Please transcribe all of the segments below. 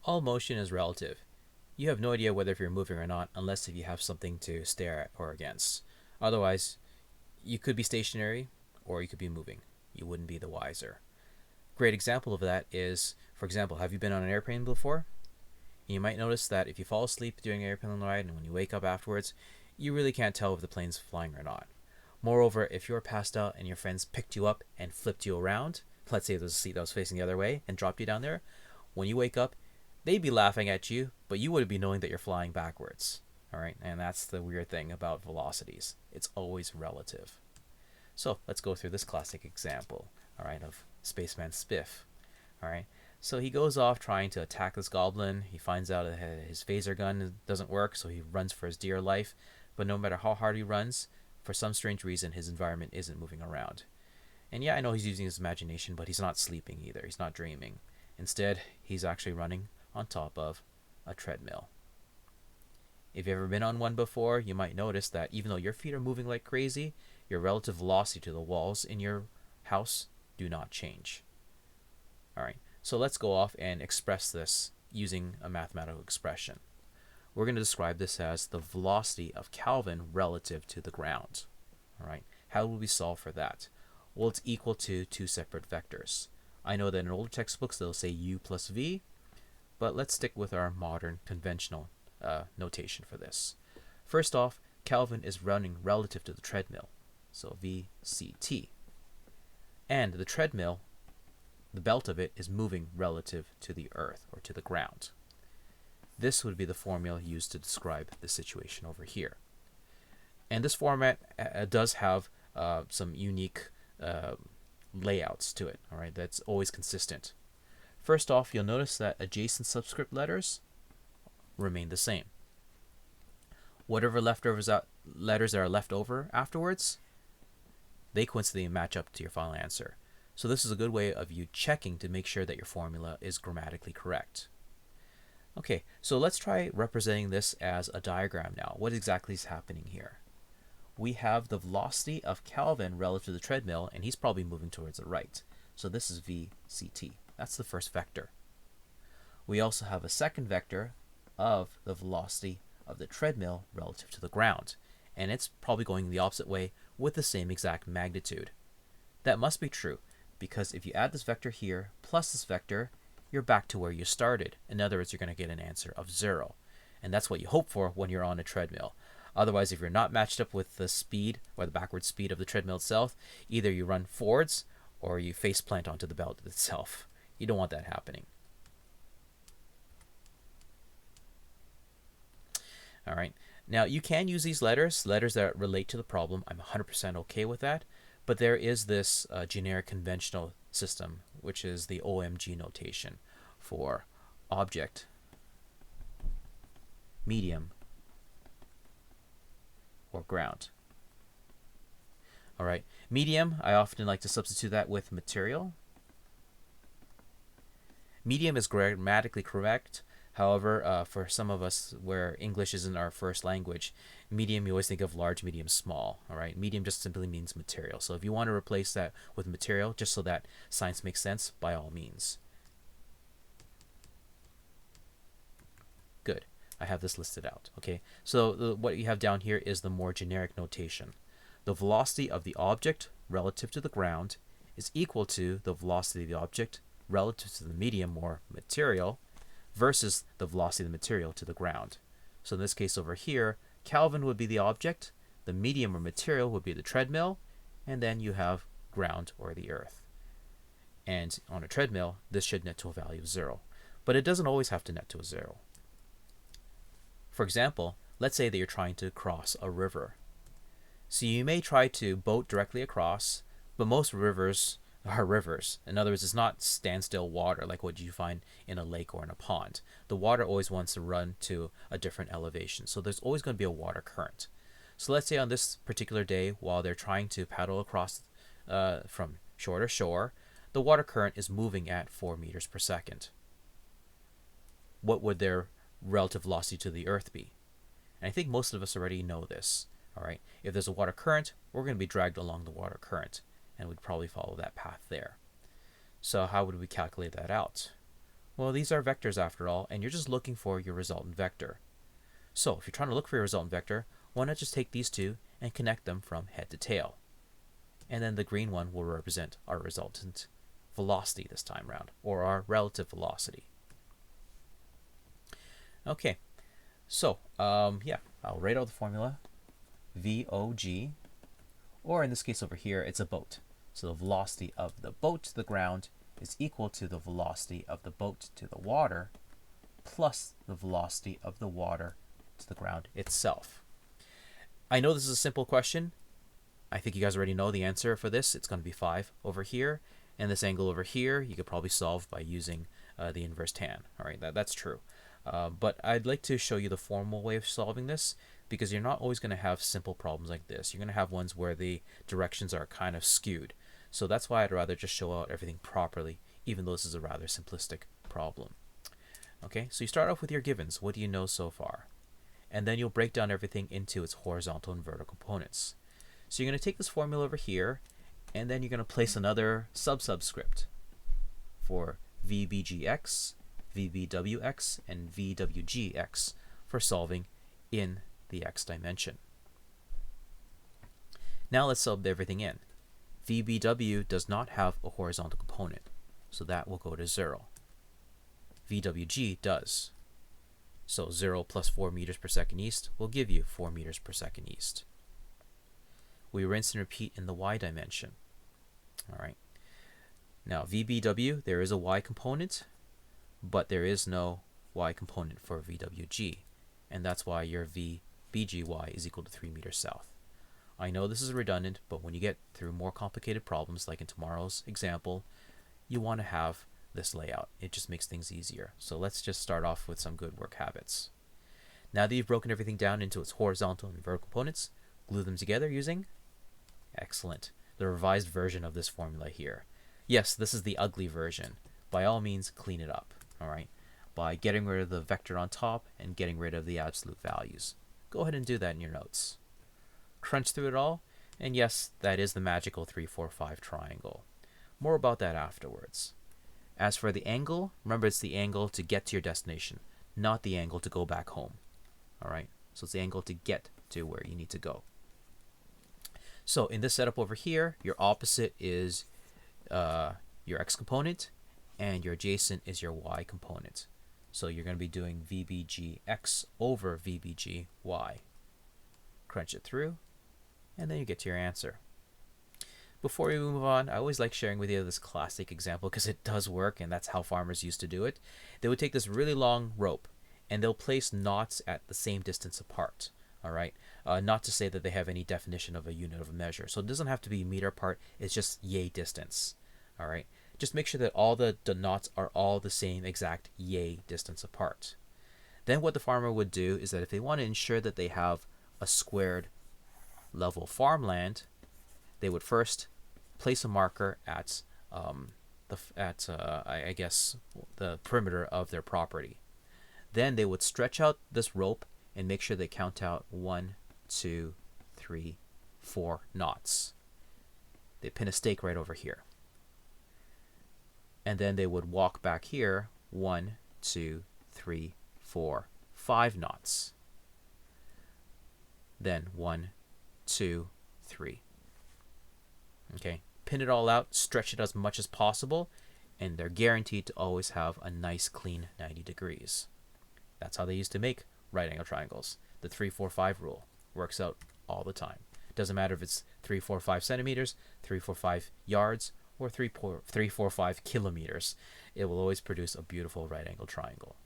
All motion is relative. You have no idea whether if you're moving or not unless if you have something to stare at or against. Otherwise, you could be stationary or you could be moving. You wouldn't be the wiser. Great example of that is, for example, have you been on an airplane before? You might notice that if you fall asleep during an airplane ride and when you wake up afterwards, you really can't tell if the plane's flying or not. Moreover, if you're passed out and your friends picked you up and flipped you around, let's say there's a seat that was facing the other way and dropped you down there, when you wake up, they'd be laughing at you, but you would be knowing that you're flying backwards. All right, and that's the weird thing about velocities. It's always relative. So let's go through this classic example, all right, of Spaceman Spiff. All right, so he goes off trying to attack this goblin. He finds out that his phaser gun doesn't work, so he runs for his dear life. But no matter how hard he runs, for some strange reason, his environment isn't moving around. And yeah, I know he's using his imagination, but he's not sleeping either. He's not dreaming. Instead, he's actually running on top of a treadmill. If you've ever been on one before, you might notice that even though your feet are moving like crazy, your relative velocity to the walls in your house do not change. All right, so let's go off and express this using a mathematical expression. We're going to describe this as the velocity of Kelvin relative to the ground. All right, how will we solve for that? Well, it's equal to two separate vectors. I know that in older textbooks they'll say u plus v, but let's stick with our modern conventional notation for this. First off, Kelvin is running relative to the treadmill, so VCT. And the treadmill, the belt of it, is moving relative to the earth or to the ground. This would be the formula used to describe the situation over here. And this format does have some unique layouts to it, all right, that's always consistent. First off, you'll notice that adjacent subscript letters remain the same. Whatever letters that are left over afterwards, they coincidentally match up to your final answer. So this is a good way of you checking to make sure that your formula is grammatically correct. Okay, so let's try representing this as a diagram now. What exactly is happening here? We have the velocity of Kelvin relative to the treadmill, and he's probably moving towards the right. So this is VCT. That's the first vector. We also have a second vector of the velocity of the treadmill relative to the ground, and it's probably going the opposite way with the same exact magnitude. That must be true, because if you add this vector here plus this vector, you're back to where you started. In other words, you're going to get an answer of 0. And that's what you hope for when you're on a treadmill. Otherwise, if you're not matched up with the speed or the backward speed of the treadmill itself, either you run forwards or you face plant onto the belt itself. You don't want that happening. All right. Now, you can use these letters that relate to the problem. I'm 100% okay with that. But there is this generic conventional system, which is the OMG notation for object, medium, or ground. All right. Medium, I often like to substitute that with material. Medium is grammatically correct. However, for some of us where English isn't our first language, medium, you always think of large, medium, small. All right, medium just simply means material. So if you want to replace that with material, just so that science makes sense, by all means. Good. I have this listed out. Okay, so what you have down here is the more generic notation. The velocity of the object relative to the ground is equal to the velocity of the object relative to the medium or material versus the velocity of the material to the ground. So in this case over here, Kelvin would be the object, the medium or material would be the treadmill, and then you have ground or the earth. And on a treadmill, this should net to a value of 0. But it doesn't always have to net to a 0. For example, let's say that you're trying to cross a river. So you may try to boat directly across, but most rivers are rivers. In other words, it's not standstill water like what you find in a lake or in a pond. The water always wants to run to a different elevation, so there's always going to be a water current. So let's say on this particular day, while they're trying to paddle across from shore to shore, the water current is moving at 4 meters per second. What would their relative velocity to the earth be? And I think most of us already know this. All right, if there's a water current, we're going to be dragged along the water current, and we'd probably follow that path there. So how would we calculate that out? Well, these are vectors after all, and you're just looking for your resultant vector. So if you're trying to look for your resultant vector, why not just take these two and connect them from head to tail? And then the green one will represent our resultant velocity this time around, or our relative velocity. Okay, so yeah, I'll write out the formula. VOG, or in this case over here, it's a boat. So the velocity of the boat to the ground is equal to the velocity of the boat to the water plus the velocity of the water to the ground itself. I know this is a simple question. I think you guys already know the answer for this. It's going to be 5 over here, and this angle over here you could probably solve by using the inverse tan. All right, that's true. But I'd like to show you the formal way of solving this, because you're not always going to have simple problems like this. You're going to have ones where the directions are kind of skewed. So that's why I'd rather just show out everything properly, even though this is a rather simplistic problem. Okay, so you start off with your givens. What do you know so far? And then you'll break down everything into its horizontal and vertical components. So you're going to take this formula over here, and then you're going to place another subscript for VBGX, VBWX, and VWGX for solving in the x dimension. Now let's sub everything in. VBW does not have a horizontal component, so that will go to 0. VWG does. So 0 plus 4 meters per second east will give you 4 meters per second east. We rinse and repeat in the y dimension. All right. Now VBW, there is a y component, but there is no y component for VWG, and that's why your VBGY is equal to 3 meters south. I know this is redundant, but when you get through more complicated problems, like in tomorrow's example, you want to have this layout. It just makes things easier. So let's just start off with some good work habits. Now that you've broken everything down into its horizontal and vertical components, glue them together using, excellent, the revised version of this formula here. Yes, this is the ugly version. By all means, clean it up, all right, by getting rid of the vector on top and getting rid of the absolute values. Go ahead and do that in your notes. Crunch through it all, and yes, that is the magical 3, 4, 5 triangle. More about that afterwards. As for the angle, remember it's the angle to get to your destination, not the angle to go back home. All right, so it's the angle to get to where you need to go. So in this setup over here, your opposite is your x component, and your adjacent is your y component. So you're going to be doing VBGX over VBGY. Crunch it through, and then you get to your answer. Before we move on, I always like sharing with you this classic example because it does work, and that's how farmers used to do it. They would take this really long rope, and they'll place knots at the same distance apart. All right, not to say that they have any definition of a unit of a measure. So it doesn't have to be meter apart. It's just yay distance. All right, just make sure that all the knots are all the same exact yay distance apart. Then what the farmer would do is that if they want to ensure that they have a squared level farmland, they would first place a marker at I guess the perimeter of their property. Then they would stretch out this rope and make sure they count out 1, 2, 3, 4 knots. They pin a stake right over here. And then they would walk back here 1, 2, 3, 4, 5 knots. Then 1, 2, 3. Okay, pin it all out, stretch it as much as possible, and they're guaranteed to always have a nice clean 90 degrees. That's how they used to make right angle triangles. The 3, 4, 5 rule works out all the time. Doesn't matter if it's 3, 4, 5 centimeters, 3, 4, 5 yards, or 3, 4, 5 kilometers. It will always produce a beautiful right angle triangle.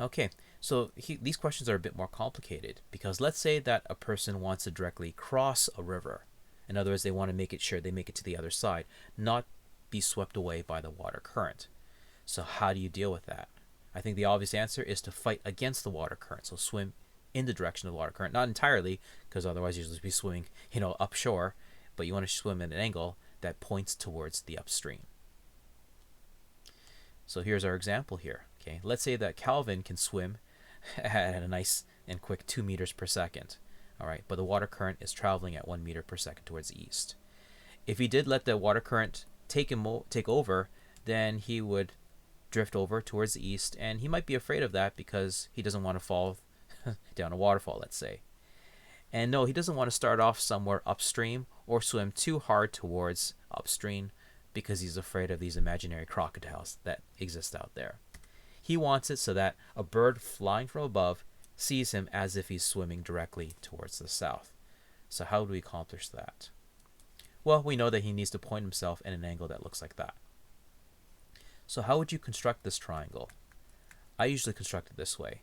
Okay, so these questions are a bit more complicated because let's say that a person wants to directly cross a river. In other words, they want to make it sure they make it to the other side, not be swept away by the water current. So how do you deal with that? I think the obvious answer is to fight against the water current. So swim in the direction of the water current, not entirely, because otherwise you'll just be swimming, upshore, but you want to swim at an angle that points towards the upstream. So here's our example here. Okay, let's say that Calvin can swim at a nice and quick 2 meters per second. All right, but the water current is traveling at 1 meter per second towards the east. If he did let the water current take over, then he would drift over towards the east, and he might be afraid of that because he doesn't want to fall down a waterfall, let's say. And no, he doesn't want to start off somewhere upstream or swim too hard towards upstream because he's afraid of these imaginary crocodiles that exist out there. He wants it so that a bird flying from above sees him as if he's swimming directly towards the south. So how do we accomplish that? Well, we know that he needs to point himself in an angle that looks like that. So how would you construct this triangle? I usually construct it this way.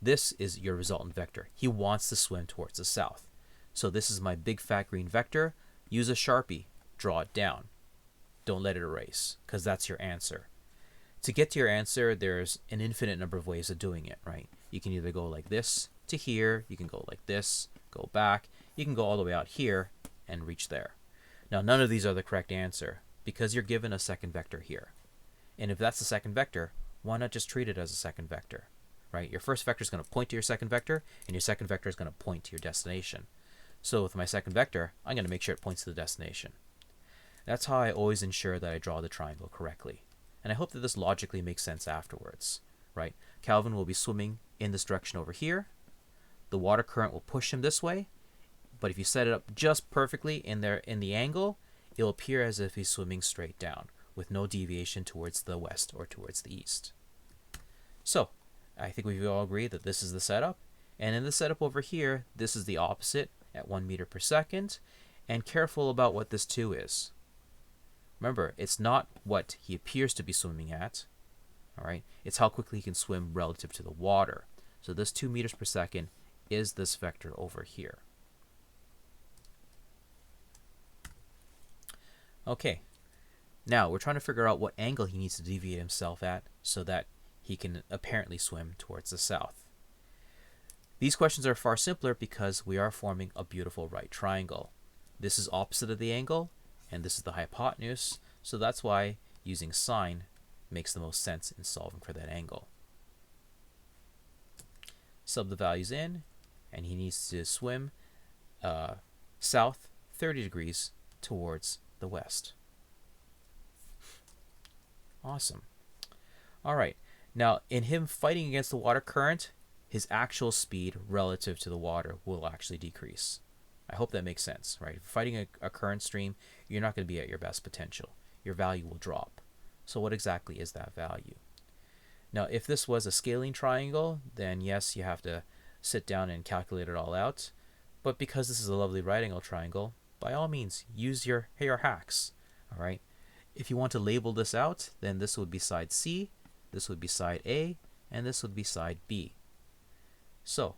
This is your resultant vector. He wants to swim towards the south. So this is my big fat green vector. Use a Sharpie. Draw it down. Don't let it erase, because that's your answer. To get to your answer, there's an infinite number of ways of doing it, right? You can either go like this to here. You can go like this, go back. You can go all the way out here and reach there. Now, none of these are the correct answer because you're given a second vector here. And if that's the second vector, why not just treat it as a second vector, right? Your first vector is going to point to your second vector, and your second vector is going to point to your destination. So with my second vector, I'm going to make sure it points to the destination. That's how I always ensure that I draw the triangle correctly. And I hope that this logically makes sense afterwards, right? Calvin will be swimming in this direction over here. The water current will push him this way, but if you set it up just perfectly in the angle, it'll appear as if he's swimming straight down with no deviation towards the west or towards the east. So, I think we all agree that this is the setup. And in the setup over here, this is the opposite at 1 meter per second. And careful about what this 2 is. Remember, it's not what he appears to be swimming at. All right, it's how quickly he can swim relative to the water. So this 2 meters per second is this vector over here. Okay, now we're trying to figure out what angle he needs to deviate himself at so that he can apparently swim towards the south. These questions are far simpler because we are forming a beautiful right triangle. This is opposite of the angle, and this is the hypotenuse, so that's why using sine makes the most sense in solving for that angle. Sub the values in, and he needs to swim south 30 degrees towards the west. Awesome. All right. Now, in him fighting against the water current, his actual speed relative to the water will actually decrease. I hope that makes sense, right? If you're fighting a current stream, you're not going to be at your best potential. Your value will drop. So what exactly is that value? Now, if this was a scaling triangle, then yes, you have to sit down and calculate it all out. But because this is a lovely right angle triangle, by all means, use your hacks, all right? If you want to label this out, then this would be side C, this would be side A, and this would be side B. So,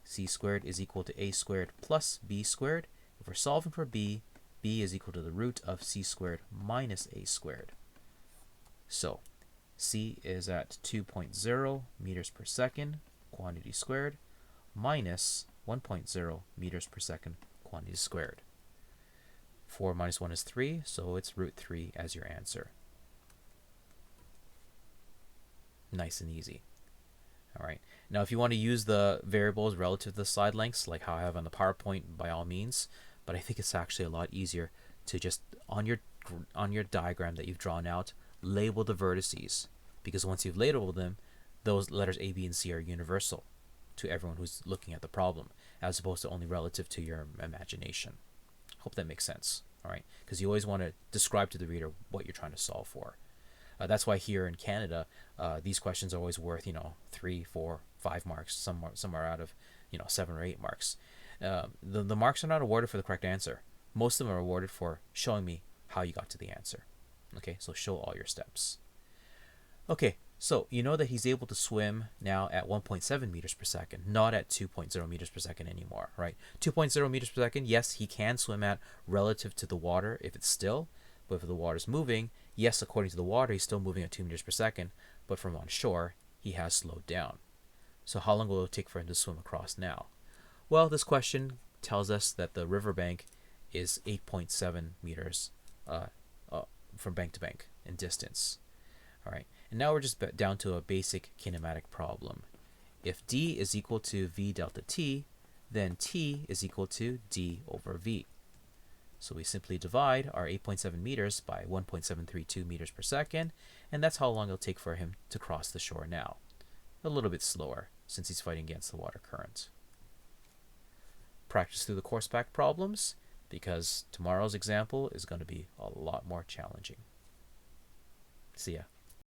C squared is equal to A squared plus B squared. If we're solving for B, B is equal to the root of C squared minus A squared. So, C is at 2.0 meters per second, quantity squared, minus 1.0 meters per second, quantity squared. 4 minus 1 is 3, so it's root 3 as your answer. Nice and easy. All right. Now, if you want to use the variables relative to the side lengths, like how I have on the PowerPoint, by all means. But I think it's actually a lot easier to just, on your diagram that you've drawn out, label the vertices. Because once you've labeled them, those letters A, B, and C are universal to everyone who's looking at the problem, as opposed to only relative to your imagination. Hope that makes sense. All right. Because you always want to describe to the reader what you're trying to solve for. That's why here in Canada, these questions are always worth, 3, 4, 5 marks. Some are out of, 7 or 8 marks. The marks are not awarded for the correct answer. Most of them are awarded for showing me how you got to the answer. Okay, so show all your steps. Okay, so you know that he's able to swim now at 1.7 meters per second, not at 2.0 meters per second anymore, right? 2.0 meters per second, yes, he can swim at relative to the water if it's still, but if the water's moving, yes, according to the water, he's still moving at 2 meters per second, but from on shore, he has slowed down. So how long will it take for him to swim across now? Well, this question tells us that the riverbank is 8.7 meters from bank to bank in distance. All right, and now we're just down to a basic kinematic problem. If D is equal to V delta T, then T is equal to D over V. So we simply divide our 8.7 meters by 1.732 meters per second, and that's how long it'll take for him to cross the shore now. A little bit slower, since he's fighting against the water current. Practice through the course pack problems, because tomorrow's example is going to be a lot more challenging. See ya.